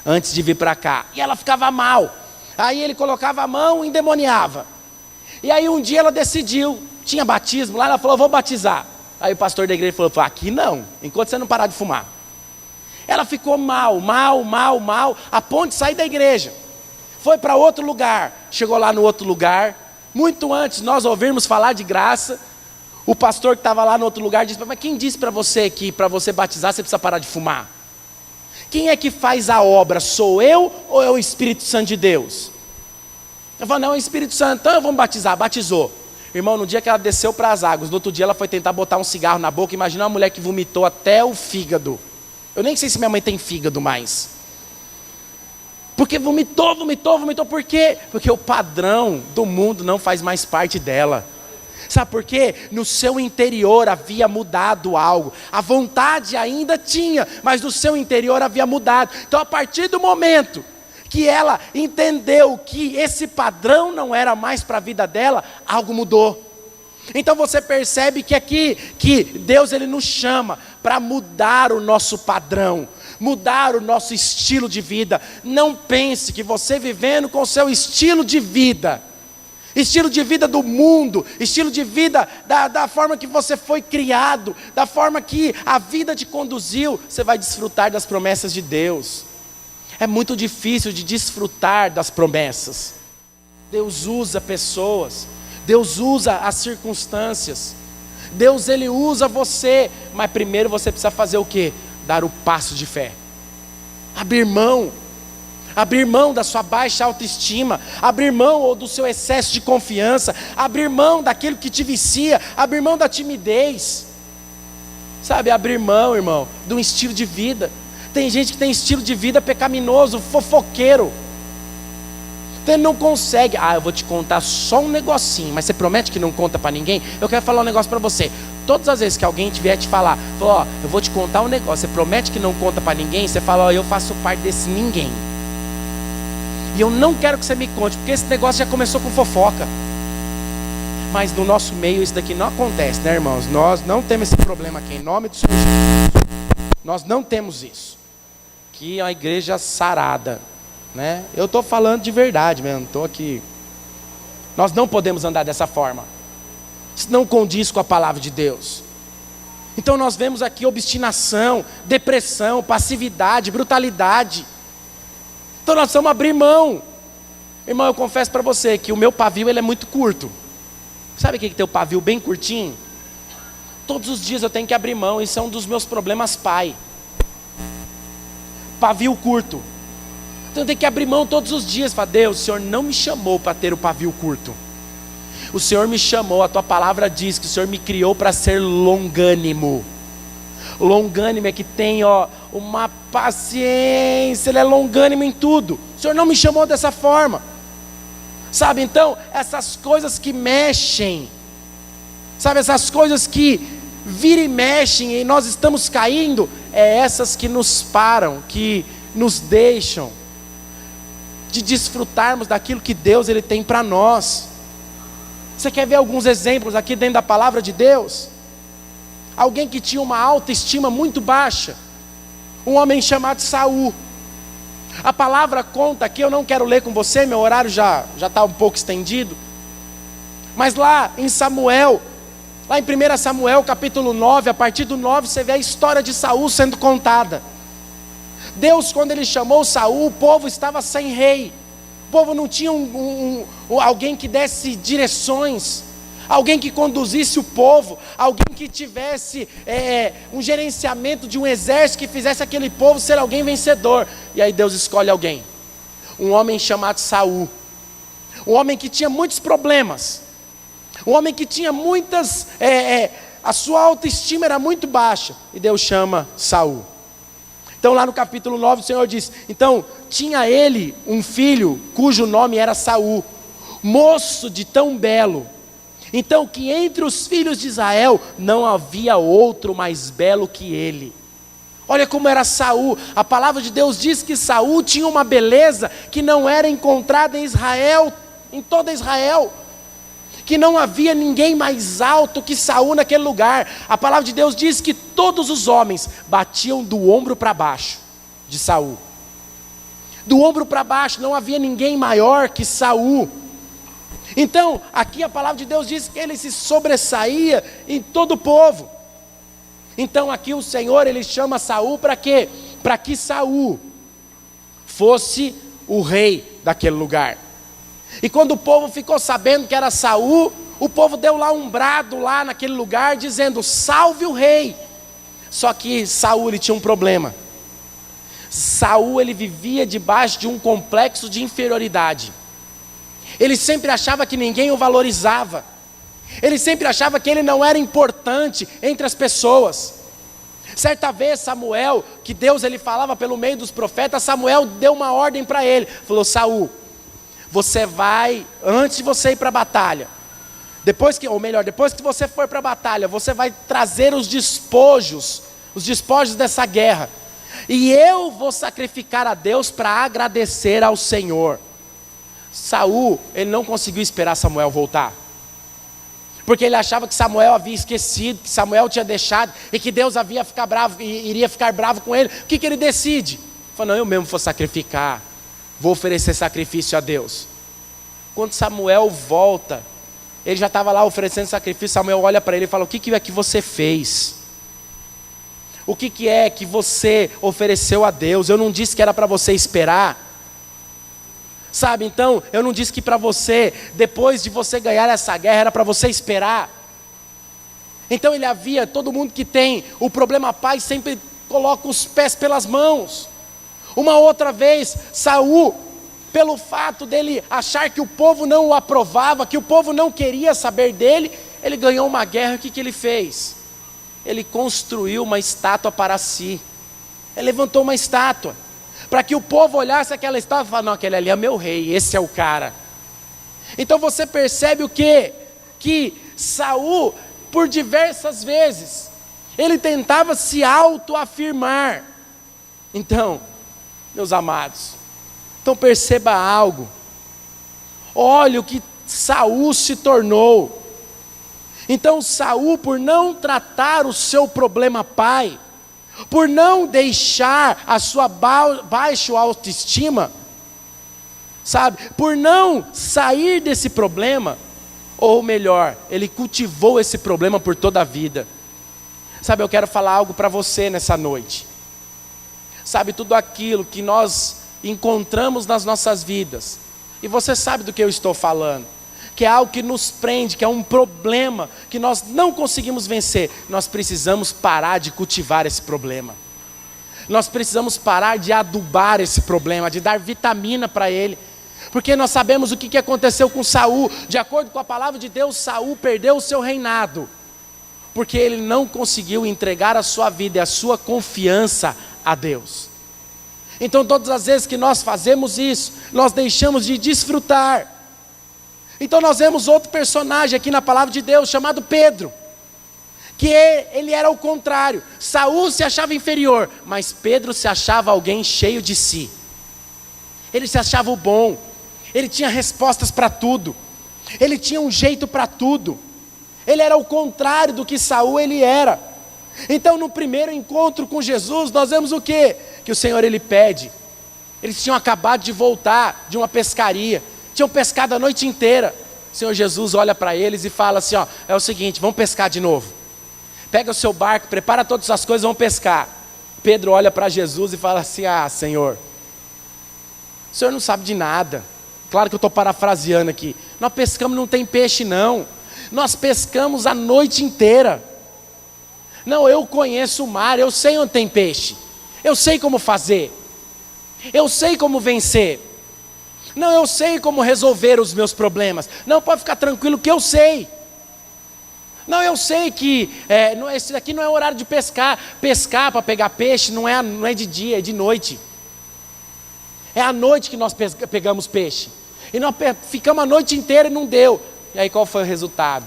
Antes de vir para cá. E ela ficava mal. Aí ele colocava a mão e endemoniava. E aí um dia ela decidiu, tinha batismo lá, ela falou, vou batizar. Aí o pastor da igreja falou, aqui não, enquanto você não parar de fumar. Ela ficou mal, a ponto de sair da igreja. Foi para outro lugar, chegou lá no outro lugar. Muito antes nós ouvirmos falar de graça, o pastor que estava lá no outro lugar disse, mas quem disse para você que para você batizar você precisa parar de fumar? Quem é que faz a obra? Sou eu ou é o Espírito Santo de Deus? Eu falei, não, é o Espírito Santo, então eu vou me batizar. Batizou. Irmão, no dia que ela desceu para as águas, no outro dia ela foi tentar botar um cigarro na boca. Imagina uma mulher que vomitou até o fígado. Eu nem sei se minha mãe tem fígado mais. Porque vomitou, por quê? Porque o padrão do mundo não faz mais parte dela. Sabe por quê? No seu interior havia mudado algo. A vontade ainda tinha, mas no seu interior havia mudado. Então, a partir do momento que ela entendeu que esse padrão não era mais para a vida dela, algo mudou. Então você percebe que aqui, que Deus ele nos chama para mudar o nosso padrão, mudar o nosso estilo de vida. Não pense que você vivendo com o seu estilo de vida do mundo, estilo de vida da forma que você foi criado, da forma que a vida te conduziu, você vai desfrutar das promessas de Deus. É muito difícil de desfrutar das promessas. Deus usa pessoas, Deus usa as circunstâncias, Deus ele usa você, mas primeiro você precisa fazer o quê? Dar o passo de fé, abrir mão da sua baixa autoestima, abrir mão ou do seu excesso de confiança, abrir mão daquilo que te vicia, abrir mão da timidez, sabe, abrir mão, irmão, de um estilo de vida. Tem gente que tem estilo de vida pecaminoso, fofoqueiro, então ele não consegue. Eu vou te contar só um negocinho, mas você promete que não conta para ninguém? Eu quero falar um negócio para você. Todas as vezes que alguém vier te falar, eu vou te contar um negócio, você promete que não conta para ninguém? Você fala, eu faço parte desse ninguém. E eu não quero que você me conte, porque esse negócio já começou com fofoca. Mas no nosso meio isso daqui não acontece, né, irmãos? Nós não temos esse problema aqui, em nome do Senhor Jesus. Nós não temos isso. Aqui é uma igreja sarada, né? Eu estou falando de verdade mesmo, estou aqui. Nós não podemos andar dessa forma. Isso não condiz com a palavra de Deus. Então nós vemos aqui obstinação, depressão, passividade, brutalidade. Então nós precisamos abrir mão. Irmão, eu confesso para você que o meu pavio ele é muito curto. Sabe o que tem o pavio bem curtinho? Todos os dias eu tenho que abrir mão. Isso é um dos meus problemas, pai. Pavio curto. Então eu tenho que abrir mão todos os dias. Fala, Deus, o Senhor não me chamou para ter o pavio curto. O Senhor me chamou, a tua palavra diz que o Senhor me criou para ser longânimo. Longânimo é que tem uma paciência, ele é longânimo em tudo. O Senhor não me chamou dessa forma. Sabe, então, essas coisas que mexem, sabe, essas coisas que viram e mexem e nós estamos caindo, é essas que nos param, que nos deixam de desfrutarmos daquilo que Deus ele tem para nós. Você quer ver alguns exemplos aqui dentro da palavra de Deus? Alguém que tinha uma autoestima muito baixa, um homem chamado Saul. A palavra conta aqui, eu não quero ler com você, meu horário já está um pouco estendido. Mas lá em Samuel, lá em 1 Samuel capítulo 9, a partir do 9 você vê a história de Saul sendo contada. Deus, quando ele chamou Saul, o povo estava sem rei. O povo não tinha alguém que desse direções, alguém que conduzisse o povo, alguém que tivesse um gerenciamento de um exército que fizesse aquele povo ser alguém vencedor. E aí Deus escolhe alguém, um homem chamado Saul, um homem que tinha muitos problemas, um homem que tinha muitas, a sua autoestima era muito baixa, e Deus chama Saul. Então lá no capítulo 9 o Senhor diz, então tinha ele um filho cujo nome era Saul, moço de tão belo, então que entre os filhos de Israel não havia outro mais belo que ele. Olha como era Saul. A palavra de Deus diz que Saul tinha uma beleza que não era encontrada em Israel, em toda Israel, que não havia ninguém mais alto que Saul naquele lugar. A palavra de Deus diz que todos os homens batiam do ombro para baixo de Saul. Do ombro para baixo, não havia ninguém maior que Saul. Então, aqui a palavra de Deus diz que ele se sobressaía em todo o povo. Então aqui o Senhor, ele chama Saul para quê? Para que Saul fosse o rei daquele lugar. E quando o povo ficou sabendo que era Saul, o povo deu lá um brado lá naquele lugar, dizendo, salve o rei. Só que Saul ele tinha um problema. Saul ele vivia debaixo de um complexo de inferioridade. Ele sempre achava que ninguém o valorizava. Ele sempre achava que ele não era importante entre as pessoas. Certa vez Samuel, que Deus ele falava pelo meio dos profetas, Samuel deu uma ordem para ele. Falou, Saul, você vai, antes de você ir para a batalha, depois que você for para a batalha, você vai trazer os despojos dessa guerra. E eu vou sacrificar a Deus para agradecer ao Senhor. Saul, ele não conseguiu esperar Samuel voltar. Porque ele achava que Samuel havia esquecido, que Samuel tinha deixado, e que Deus iria ficar bravo com ele. O que ele decide? Ele falou, não, eu mesmo vou sacrificar, vou oferecer sacrifício a Deus. Quando Samuel volta, ele já estava lá oferecendo sacrifício. Samuel olha para ele e fala, o que é que você fez? O que é que você ofereceu a Deus? Eu não disse que era para você esperar. Sabe, então, eu não disse que para você, depois de você ganhar essa guerra, era para você esperar. Então todo mundo que tem o problema pai, sempre coloca os pés pelas mãos. Uma outra vez, Saul, pelo fato dele achar que o povo não o aprovava, que o povo não queria saber dele, ele ganhou uma guerra. O que ele fez? Ele construiu uma estátua para si. Ele levantou uma estátua, para que o povo olhasse aquela estátua e falasse, não, aquele ali é meu rei, esse é o cara. Então você percebe o quê? Que Saul, por diversas vezes, ele tentava se autoafirmar. Então, meus amados, então perceba algo. Olha o que Saul se tornou. Então Saul, por não tratar o seu problema pai, por não deixar a sua baixa autoestima, sabe, por não sair desse problema, ou melhor, ele cultivou esse problema por toda a vida. Sabe, eu quero falar algo para você nessa noite. Sabe, tudo aquilo que nós encontramos nas nossas vidas, e você sabe do que eu estou falando, que é algo que nos prende, que é um problema que nós não conseguimos vencer, nós precisamos parar de cultivar esse problema. Nós precisamos parar de adubar esse problema, de dar vitamina para ele. Porque nós sabemos o que aconteceu com Saul. De acordo com a palavra de Deus, Saul perdeu o seu reinado, porque ele não conseguiu entregar a sua vida e a sua confiança a Deus. Então todas as vezes que nós fazemos isso, nós deixamos de desfrutar. Então nós vemos outro personagem aqui na palavra de Deus, chamado Pedro, que ele era o contrário. Saul se achava inferior, mas Pedro se achava alguém cheio de si. Ele se achava o bom, ele tinha respostas para tudo, ele tinha um jeito para tudo. Ele era o contrário do que Saul ele era. Então no primeiro encontro com Jesus, nós vemos o quê? Que o Senhor ele pede. Eles tinham acabado de voltar de uma pescaria, tinham pescado a noite inteira. O Senhor Jesus olha para eles e fala assim, ó, é o seguinte, vamos pescar de novo. Pega o seu barco, prepara todas as coisas, vamos pescar. Pedro olha para Jesus e fala assim, Senhor, o Senhor não sabe de nada. Claro que eu estou parafraseando aqui. Nós pescamos, não tem peixe não. Nós pescamos a noite inteira. Não, eu conheço o mar, eu sei onde tem peixe. Eu sei como fazer. Eu sei como vencer. Não, eu sei como resolver os meus problemas. Não, pode ficar tranquilo que eu sei. Não, eu sei que esse daqui não é horário de pescar. Pescar para pegar peixe não é de dia, é de noite. É à noite que nós pegamos peixe. E nós ficamos a noite inteira e não deu. E aí qual foi o resultado?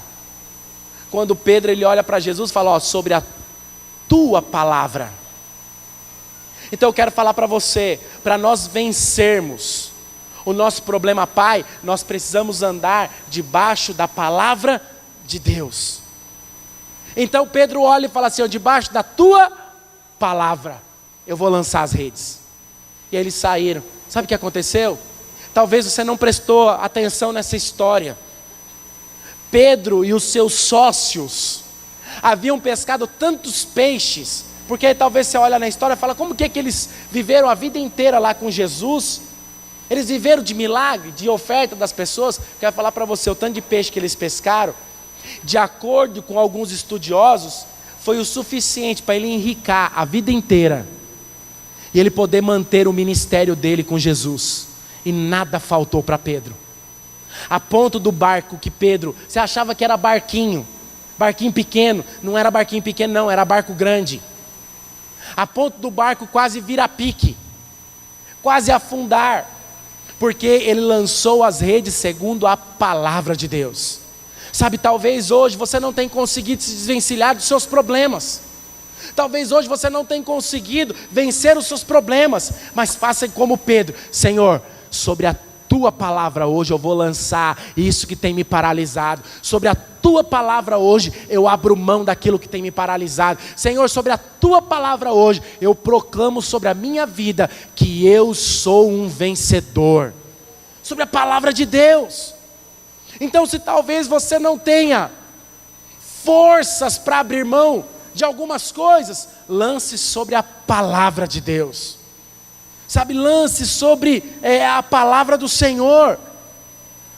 Quando Pedro ele olha para Jesus e fala, sobre a tua palavra. Então eu quero falar para você, para nós vencermos o nosso problema pai, nós precisamos andar debaixo da palavra de Deus. Então Pedro olha e fala assim, debaixo da tua palavra, eu vou lançar as redes. E aí eles saíram. Sabe o que aconteceu? Talvez você não prestou atenção nessa história. Pedro e os seus sócios haviam pescado tantos peixes, porque aí talvez você olha na história e fala, como que eles viveram a vida inteira lá com Jesus? Eles viveram de milagre, de oferta das pessoas. Quero falar para você, o tanto de peixe que eles pescaram, de acordo com alguns estudiosos, foi o suficiente para ele enricar a vida inteira, e ele poder manter o ministério dele com Jesus. E nada faltou para Pedro. A ponto do barco que Pedro, você achava que era barquinho pequeno, não era barquinho pequeno não, era barco grande. A ponto do barco quase virar pique, quase afundar, porque ele lançou as redes segundo a palavra de Deus. Sabe, talvez hoje você não tenha conseguido se desvencilhar dos seus problemas. Talvez hoje você não tenha conseguido vencer os seus problemas. Mas faça como Pedro: Senhor, sobre a tua palavra hoje eu vou lançar isso que tem me paralisado. Sobre a tua palavra hoje eu abro mão daquilo que tem me paralisado. Senhor, sobre a tua palavra hoje eu proclamo sobre a minha vida que eu sou um vencedor. Sobre a palavra de Deus. Então, se talvez você não tenha forças para abrir mão de algumas coisas, lance sobre a palavra de Deus. Sabe, lance sobre a palavra do Senhor.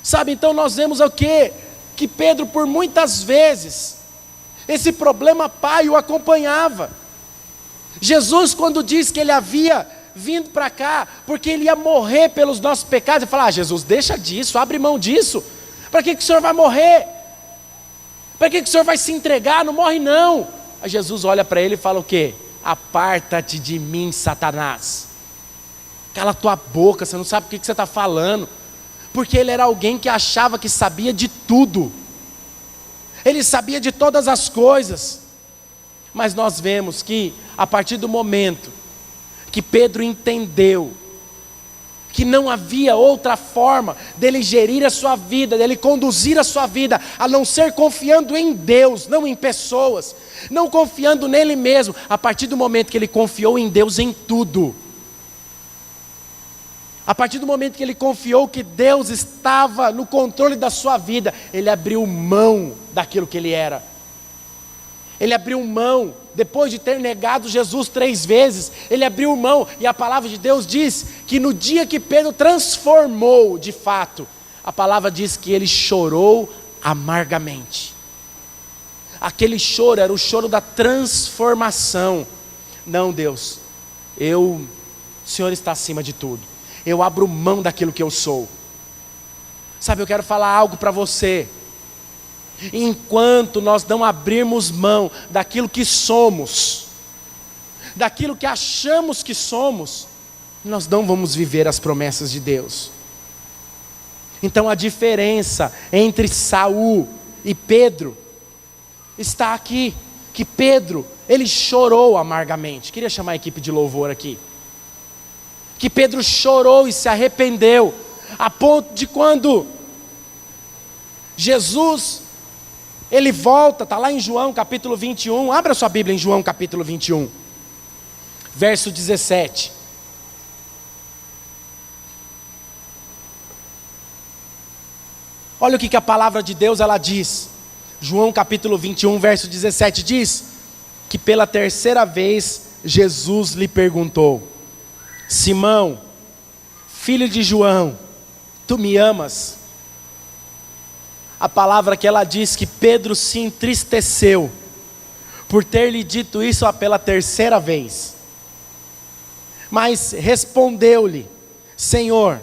Sabe, então nós vemos o quê? Que Pedro, por muitas vezes, esse problema pai o acompanhava. Jesus, quando disse que ele havia vindo para cá, porque ele ia morrer pelos nossos pecados, ele fala: Jesus, deixa disso, abre mão disso. Para que o Senhor vai morrer? Para que o Senhor vai se entregar? Não morre não. Aí Jesus olha para ele e fala o quê? Aparta-te de mim, Satanás. Cala a tua boca, você não sabe o que você está falando. Porque ele era alguém que achava que sabia de tudo. Ele sabia de todas as coisas. Mas nós vemos que a partir do momento que Pedro entendeu que não havia outra forma dele gerir a sua vida, dele conduzir a sua vida, a não ser confiando em Deus, não em pessoas, não confiando nele mesmo. A partir do momento que ele confiou em Deus em tudo, a partir do momento que ele confiou que Deus estava no controle da sua vida, ele abriu mão daquilo que ele era. Ele abriu mão, depois de ter negado Jesus 3 vezes, ele abriu mão, e a palavra de Deus diz que no dia que Pedro transformou de fato, a palavra diz que ele chorou amargamente. Aquele choro era o choro da transformação. Não, Deus, o Senhor está acima de tudo. Eu abro mão daquilo que eu sou. Sabe, eu quero falar algo para você. Enquanto nós não abrirmos mão daquilo que somos, daquilo que achamos que somos, nós não vamos viver as promessas de Deus. Então a diferença entre Saul e Pedro está aqui, que Pedro, ele chorou amargamente. Queria chamar a equipe de louvor aqui. Que Pedro chorou e se arrependeu, a ponto de quando Jesus, ele volta, está lá em João capítulo 21, abra sua Bíblia em João capítulo 21, verso 17. Olha o que a palavra de Deus ela diz. João capítulo 21, verso 17 diz que pela terceira vez Jesus lhe perguntou: Simão, filho de João, tu me amas? A palavra que ela diz que Pedro se entristeceu por ter lhe dito isso pela terceira vez. Mas respondeu-lhe: Senhor,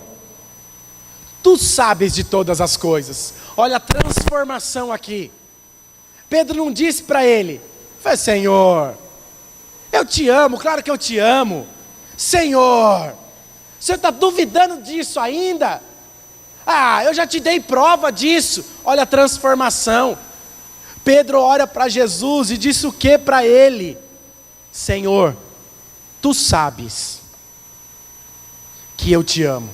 tu sabes de todas as coisas. Olha a transformação aqui. Pedro não disse para ele: Senhor, eu te amo, claro que eu te amo. Senhor, você está duvidando disso ainda? Eu já te dei prova disso. Olha a transformação. Pedro olha para Jesus e disse o que para ele? Senhor, tu sabes que eu te amo.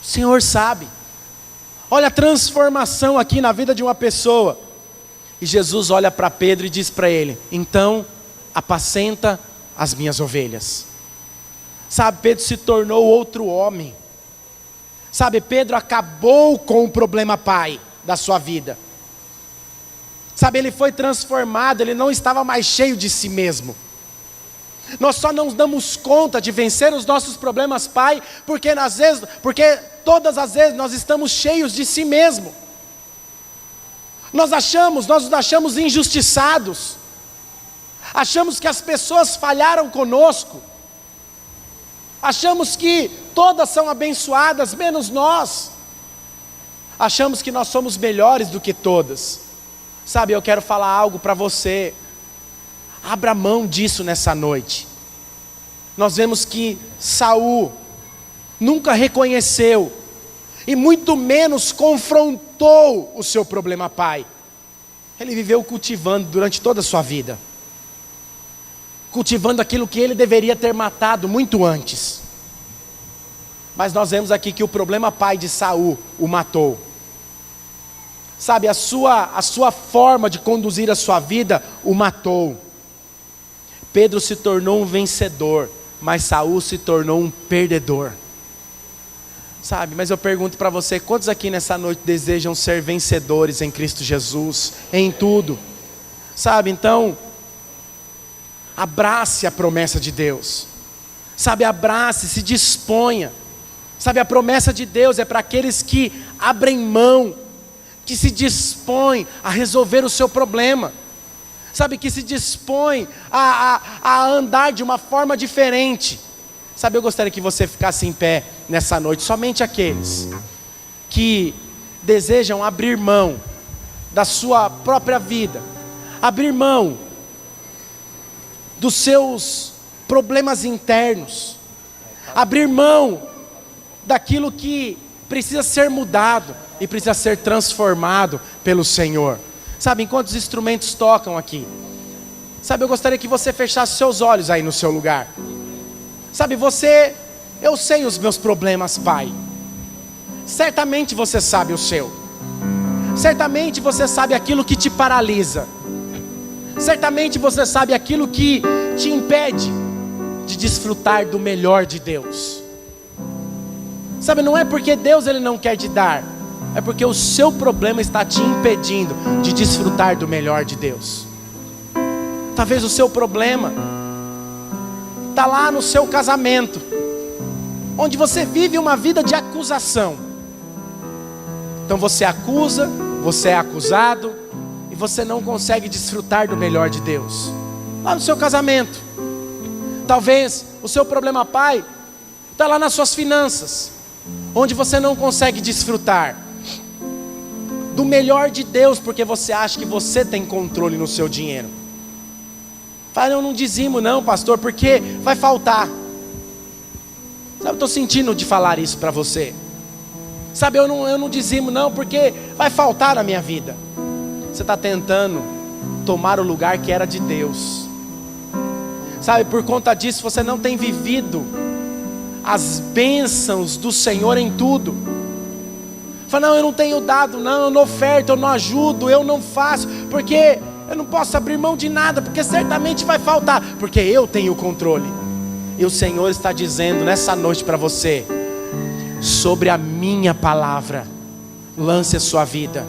O Senhor sabe. Olha a transformação aqui na vida de uma pessoa. E Jesus olha para Pedro e diz para ele: então, apacenta as minhas ovelhas. Sabe, Pedro se tornou outro homem. Sabe, Pedro acabou com o problema pai da sua vida. Sabe, ele foi transformado, ele não estava mais cheio de si mesmo. Nós só não damos conta de vencer os nossos problemas pai, porque todas as vezes nós estamos cheios de si mesmo. Nós nos achamos injustiçados. Achamos que as pessoas falharam conosco. Achamos que todas são abençoadas, menos nós. Achamos que nós somos melhores do que todas. Sabe, eu quero falar algo para você. Abra mão disso nessa noite. Nós vemos que Saul nunca reconheceu e muito menos confrontou o seu problema pai. Ele viveu cultivando durante toda a sua vida, cultivando aquilo que ele deveria ter matado muito antes. Mas nós vemos aqui que o problema pai de Saul o matou. Sabe, a sua forma de conduzir a sua vida o matou. Pedro se tornou um vencedor, mas Saul se tornou um perdedor. Sabe, mas eu pergunto para você, quantos aqui nessa noite desejam ser vencedores em Cristo Jesus, em tudo? Sabe, então, abrace a promessa de Deus. Sabe, abrace, se disponha. Sabe, a promessa de Deus é para aqueles que abrem mão, que se dispõem a resolver o seu problema. Sabe, que se dispõem a andar de uma forma diferente. Sabe, eu gostaria que você ficasse em pé nessa noite. Somente aqueles que desejam abrir mão da sua própria vida, abrir mão dos seus problemas internos, abrir mão daquilo que precisa ser mudado e precisa ser transformado pelo Senhor. Sabe, enquanto os instrumentos tocam aqui, sabe, eu gostaria que você fechasse seus olhos aí no seu lugar. Sabe, eu sei os meus problemas, Pai. Certamente você sabe o seu. Certamente você sabe aquilo que te paralisa. Certamente você sabe aquilo que te impede de desfrutar do melhor de Deus. Sabe, não é porque Deus ele não quer te dar, é porque o seu problema está te impedindo de desfrutar do melhor de Deus. Talvez o seu problema está lá no seu casamento, onde você vive uma vida de acusação. Então você acusa, você é acusado, e você não consegue desfrutar do melhor de Deus. Lá no seu casamento. Talvez o seu problema, pai, está lá nas suas finanças, onde você não consegue desfrutar do melhor de Deus, porque você acha que você tem controle no seu dinheiro. Fala, eu não dizimo não, pastor, porque vai faltar. Sabe, eu estou sentindo de falar isso para você. Sabe, eu não dizimo não, porque vai faltar na minha vida. Você está tentando tomar o lugar que era de Deus. Sabe, por conta disso você não tem vivido as bênçãos do Senhor em tudo. Fala, não, eu não tenho dado, não, eu não oferto, eu não ajudo, eu não faço, porque eu não posso abrir mão de nada, porque certamente vai faltar, porque eu tenho o controle. E o Senhor está dizendo nessa noite para você, sobre a minha palavra, lance a sua vida.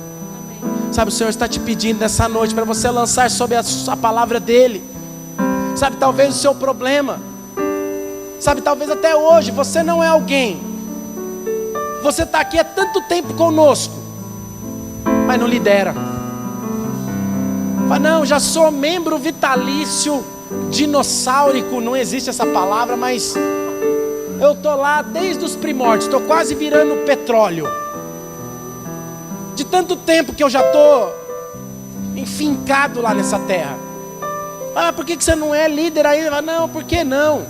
Sabe, o Senhor está te pedindo nessa noite para você lançar sobre a palavra dEle. Sabe, talvez o seu problema, sabe, talvez até hoje você não é alguém. Você está aqui há tanto tempo conosco, mas não lidera. Fala, não, já sou membro vitalício, dinossáurico, não existe essa palavra, mas eu estou lá desde os primórdios, estou quase virando petróleo. De tanto tempo que eu já estou enfincado lá nessa terra. Ah, por que você não é líder ainda? Não, por que não?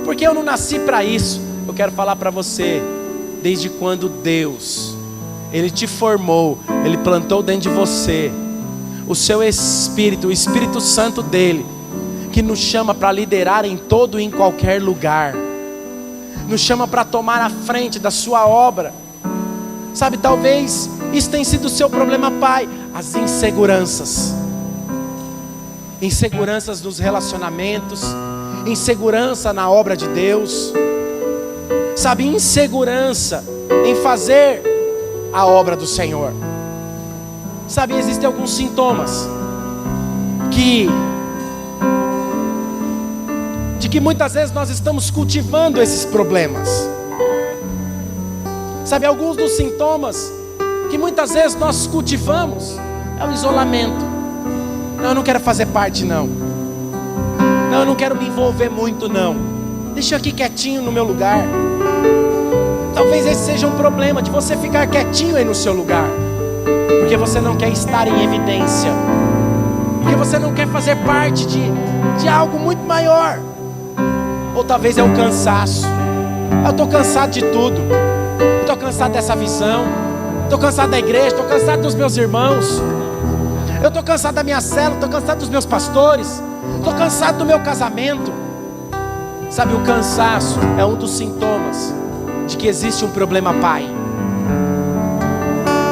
Porque eu não nasci para isso. Eu quero falar para você, desde quando Deus, Ele te formou, Ele plantou dentro de você o seu Espírito, o Espírito Santo dEle, que nos chama para liderar em todo e em qualquer lugar, nos chama para tomar a frente da sua obra. Sabe, talvez isso tenha sido o seu problema, pai, as inseguranças nos relacionamentos, insegurança na obra de Deus, sabe, insegurança em fazer a obra do Senhor. Sabe, existem alguns sintomas de que muitas vezes nós estamos cultivando esses problemas. Sabe, alguns dos sintomas que muitas vezes nós cultivamos é o isolamento. Não, eu não quero fazer parte não. Não, eu não quero me envolver muito não. Deixa eu aqui quietinho no meu lugar. Talvez esse seja um problema de você ficar quietinho aí no seu lugar, porque você não quer estar em evidência, porque você não quer fazer parte de algo muito maior. Ou talvez é o cansaço. Eu estou cansado de tudo. cansado dessa visão. Estou cansado da igreja, estou cansado dos meus irmãos. Eu estou cansado da minha célula, estou cansado dos meus pastores. Estou cansado do meu casamento. Sabe, o cansaço é um dos sintomas de que existe um problema pai.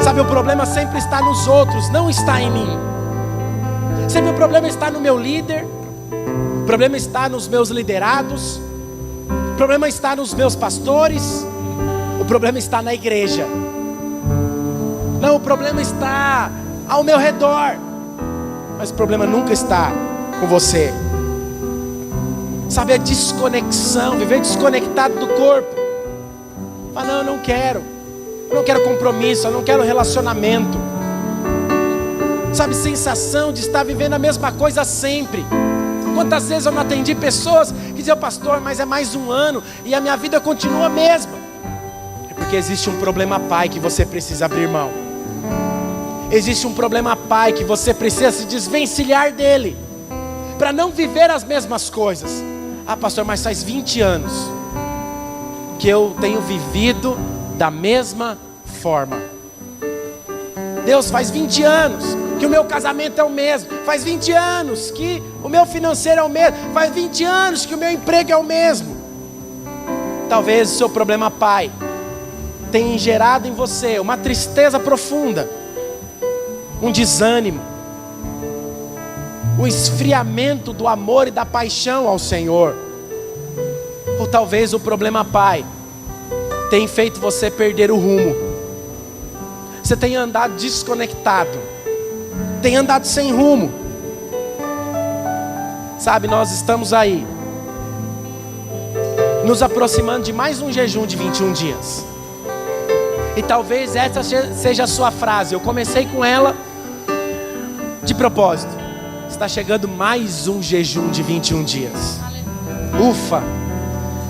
Sabe, o problema sempre está nos outros, não está em mim. Sempre o problema está no meu líder. O problema está nos meus liderados. O problema está nos meus pastores. O problema está na igreja. Não, o problema está ao meu redor. Mas o problema nunca está com você. Sabe, a desconexão, viver desconectado do corpo. Fala, não, eu não quero. Eu não quero compromisso, eu não quero relacionamento. Sabe, sensação de estar vivendo a mesma coisa sempre. Quantas vezes eu não atendi pessoas que diziam, pastor, mas é mais um ano e a minha vida continua a mesma. É porque existe um problema pai que você precisa abrir mão. Existe um problema pai que você precisa se desvencilhar dele, para não viver as mesmas coisas. Ah, pastor, mas faz 20 anos que eu tenho vivido da mesma forma. Deus, faz 20 anos que o meu casamento é o mesmo. Faz 20 anos que o meu financeiro é o mesmo. Faz 20 anos que o meu emprego é o mesmo. Talvez o seu problema pai tenha gerado em você uma tristeza profunda, um desânimo, um esfriamento do amor e da paixão ao Senhor. Ou talvez o problema pai tenha feito você perder o rumo. Você tem andado desconectado, tem andado sem rumo. Sabe, nós estamos aí nos aproximando de mais um jejum de 21 dias. E talvez essa seja a sua frase. Eu comecei com ela de propósito. Está chegando mais um jejum de 21 dias. Ufa,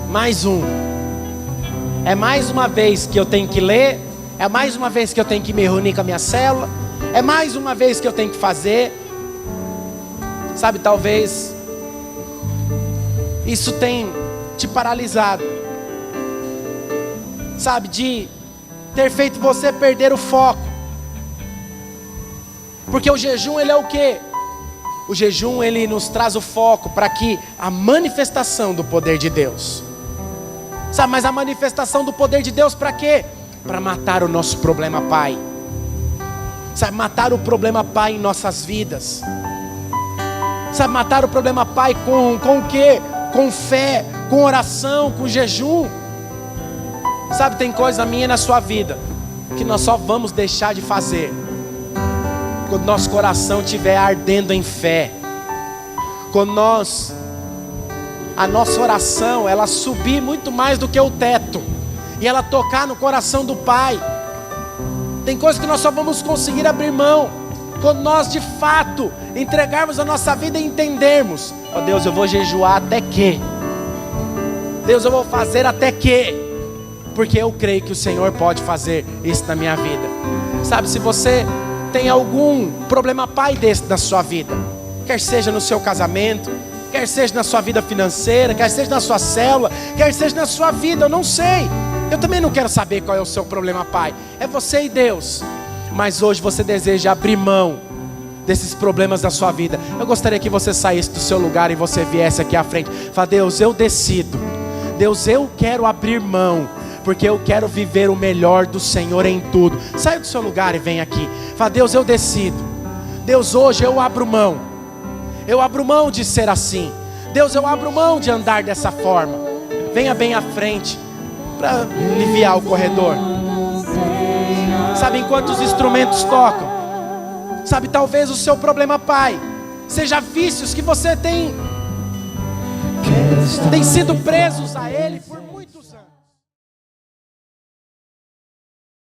mais um. É mais uma vez que eu tenho que ler. É mais uma vez que eu tenho que me reunir com a minha célula. É mais uma vez que eu tenho que fazer. Sabe, talvez isso tenha te paralisado. Sabe, de ter feito você perder o foco. Porque o jejum, ele é o quê? O jejum, ele nos traz o foco para que a manifestação do poder de Deus. Sabe, mas a manifestação do poder de Deus para quê? Para matar o nosso problema pai. Sabe, matar o problema pai em nossas vidas. Sabe, matar o problema pai com o quê? Com fé, com oração, com jejum. Sabe, tem coisa minha na sua vida que nós só vamos deixar de fazer quando nosso coração estiver ardendo em fé. Quando a nossa oração, ela subir muito mais do que o teto, e ela tocar no coração do Pai. Tem coisas que nós só vamos conseguir abrir mão quando nós de fato entregarmos a nossa vida e entendermos: ó Deus, eu vou jejuar até que, Deus, eu vou fazer até que, porque eu creio que o Senhor pode fazer isso na minha vida. Sabe, se você tem algum problema pai desse na sua vida, quer seja no seu casamento, quer seja na sua vida financeira, quer seja na sua célula, quer seja na sua vida, eu não sei. Eu também não quero saber qual é o seu problema pai. É você e Deus. Mas hoje você deseja abrir mão desses problemas da sua vida. Eu gostaria que você saísse do seu lugar e você viesse aqui à frente. Fala: Deus, eu decido. Deus, eu quero abrir mão, porque eu quero viver o melhor do Senhor em tudo. Saia do seu lugar e vem aqui. Fala: Deus, eu decido. Deus, hoje eu abro mão. Eu abro mão de ser assim. Deus, eu abro mão de andar dessa forma. Venha bem à frente para aliviar o corredor. Sabe, enquanto os instrumentos tocam, sabe, talvez o seu problema pai seja vícios que você tem sido presos a ele por